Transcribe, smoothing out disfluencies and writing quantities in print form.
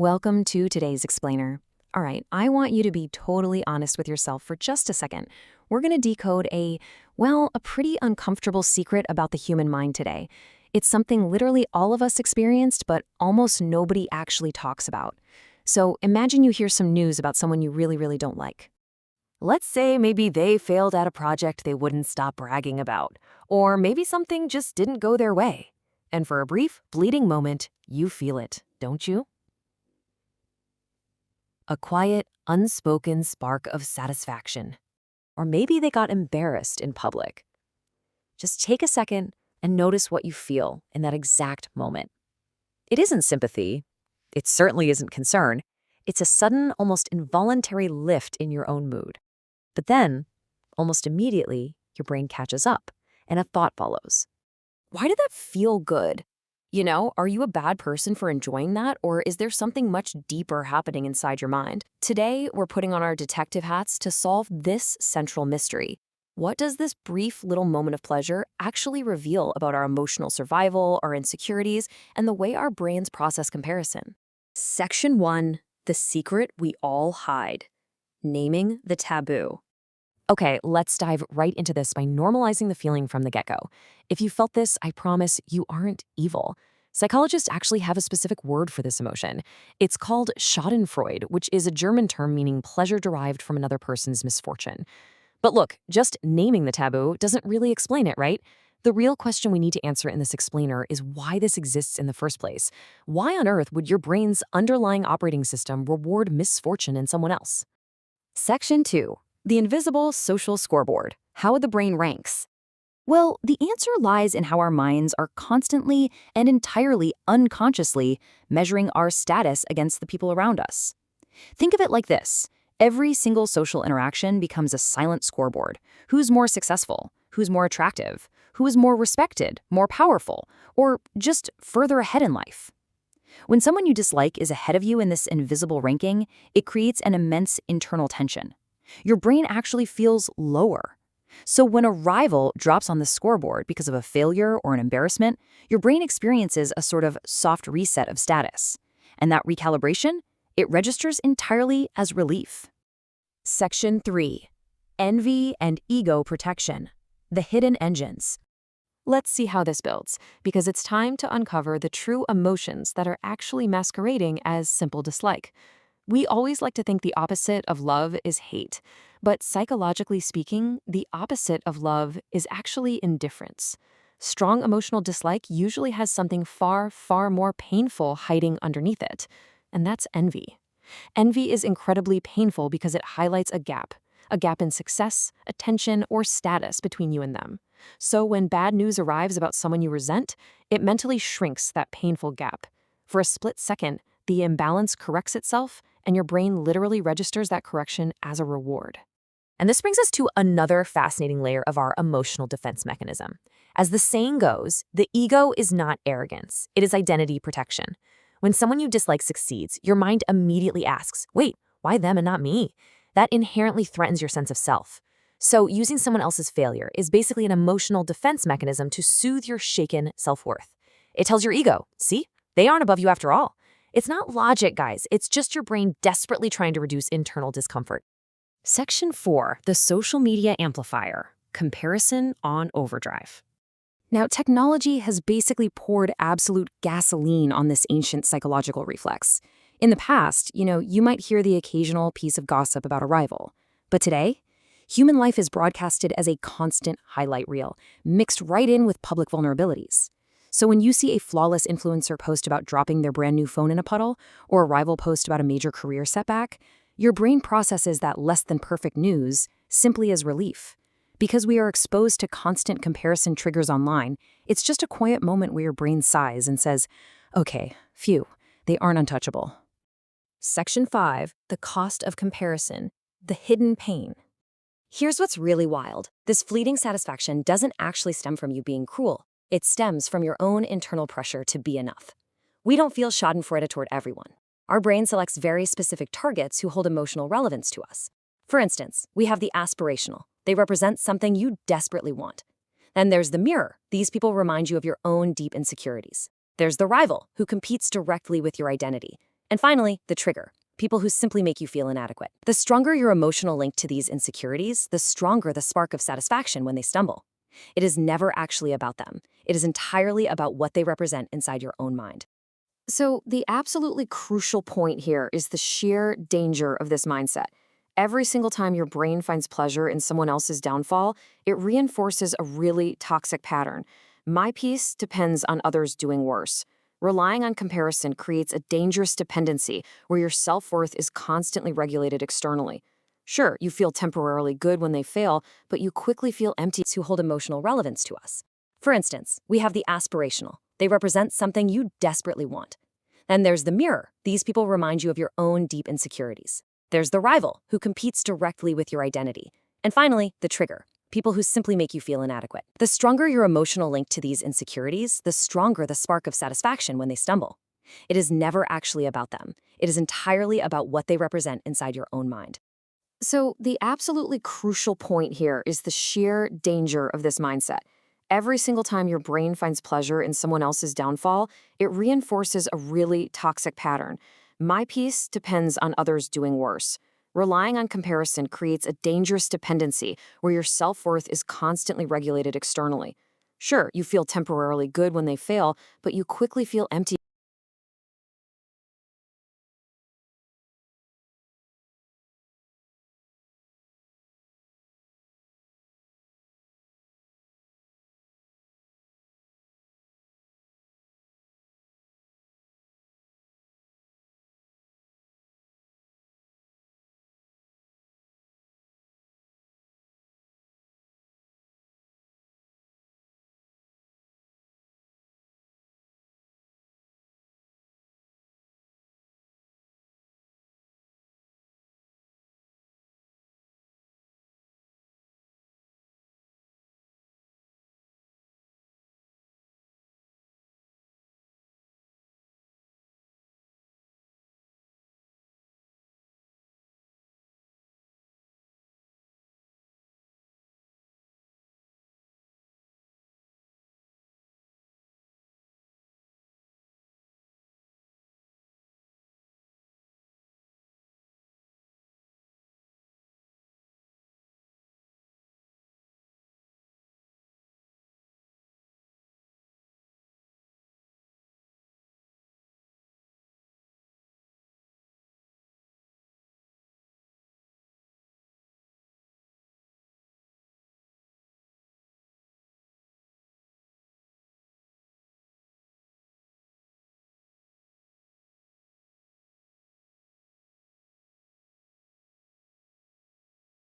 Welcome to today's explainer. All right, I want you to be totally honest with yourself for just a second. We're going to decode a pretty uncomfortable secret about the human mind today. It's something literally all of us experienced, but almost nobody actually talks about. So imagine you hear some news about someone you really, really don't like. Let's say maybe they failed at a project they wouldn't stop bragging about, or maybe something just didn't go their way. And for a brief, fleeting moment, you feel it, don't you? A quiet, unspoken spark of satisfaction. Or maybe they got embarrassed in public. Just take a second and notice what you feel in that exact moment. It isn't sympathy. It certainly isn't concern. It's a sudden, almost involuntary lift in your own mood. But then, almost immediately, your brain catches up and a thought follows. Why did that feel good? Are you a bad person for enjoying that, or is there something much deeper happening inside your mind? Today, we're putting on our detective hats to solve this central mystery. What does this brief little moment of pleasure actually reveal about our emotional survival, our insecurities, and the way our brains process comparison? Section 1, the secret we all hide. Naming the taboo. Okay, let's dive right into this by normalizing the feeling from the get-go. If you felt this, I promise you aren't evil. Psychologists actually have a specific word for this emotion. It's called schadenfreude, which is a German term meaning pleasure derived from another person's misfortune. But look, just naming the taboo doesn't really explain it, right? The real question we need to answer in this explainer is why this exists in the first place. Why on earth would your brain's underlying operating system reward misfortune in someone else? Section 2. The invisible social scoreboard, how the brain ranks. Well, the answer lies in how our minds are constantly and entirely unconsciously measuring our status against the people around us. Think of it like this. Every single social interaction becomes a silent scoreboard. Who's more successful? Who's more attractive? Who is more respected, more powerful, or just further ahead in life? When someone you dislike is ahead of you in this invisible ranking, it creates an immense internal tension. Your brain actually feels lower. So when a rival drops on the scoreboard because of a failure or an embarrassment, your brain experiences a sort of soft reset of status. And that recalibration, it registers entirely as relief. Section 3. Envy and ego protection. The hidden engines. Let's see how this builds, because it's time to uncover the true emotions that are actually masquerading as simple dislike. We always like to think the opposite of love is hate, but psychologically speaking, the opposite of love is actually indifference. Strong emotional dislike usually has something far, far more painful hiding underneath it, and that's envy. Envy is incredibly painful because it highlights a gap in success, attention, or status between you and them. So when bad news arrives about someone you resent, it mentally shrinks that painful gap. For a split second, the imbalance corrects itself, and your brain literally registers that correction as a reward. And this brings us to another fascinating layer of our emotional defense mechanism. As the saying goes, the ego is not arrogance, it is identity protection. When someone you dislike succeeds, your mind immediately asks, wait, why them and not me? That inherently threatens your sense of self. So using someone else's failure is basically an emotional defense mechanism to soothe your shaken self-worth. It tells your ego, see, they aren't above you after all. It's not logic, guys. It's just your brain desperately trying to reduce internal discomfort. Section 4, the social media amplifier, comparison on overdrive. Now, technology has basically poured absolute gasoline on this ancient psychological reflex. In the past, you might hear the occasional piece of gossip about a rival. But today, human life is broadcasted as a constant highlight reel, mixed right in with public vulnerabilities. So when you see a flawless influencer post about dropping their brand new phone in a puddle, or a rival post about a major career setback, your brain processes that less than perfect news simply as relief. Because we are exposed to constant comparison triggers online, it's just a quiet moment where your brain sighs and says, okay, phew, they aren't untouchable. Section 5, the cost of comparison, the hidden pain. Here's what's really wild. This fleeting satisfaction doesn't actually stem from you being cruel. It stems from your own internal pressure to be enough. We don't feel schadenfreude toward everyone. Our brain selects very specific targets who hold emotional relevance to us. For instance, we have the aspirational. They represent something you desperately want. Then there's the mirror. These people remind you of your own deep insecurities. There's the rival, who competes directly with your identity. And finally, the trigger. People who simply make you feel inadequate. The stronger your emotional link to these insecurities, the stronger the spark of satisfaction when they stumble. It is never actually about them. It is entirely about what they represent inside your own mind. So, the absolutely crucial point here is the sheer danger of this mindset. Every single time your brain finds pleasure in someone else's downfall, it reinforces a really toxic pattern. My peace depends on others doing worse. Relying on comparison creates a dangerous dependency where your self-worth is constantly regulated externally. Sure, you feel temporarily good when they fail, but you quickly feel empty who hold emotional relevance to us. For instance, we have the aspirational. They represent something you desperately want. Then there's the mirror. These people remind you of your own deep insecurities. There's the rival, who competes directly with your identity. And finally, the trigger. People who simply make you feel inadequate. The stronger your emotional link to these insecurities, the stronger the spark of satisfaction when they stumble. It is never actually about them. It is entirely about what they represent inside your own mind. So, the absolutely crucial point here is the sheer danger of this mindset. Every single time your brain finds pleasure in someone else's downfall, it reinforces a really toxic pattern. My peace depends on others doing worse. Relying on comparison creates a dangerous dependency where your self-worth is constantly regulated externally. Sure, you feel temporarily good when they fail, but you quickly feel empty.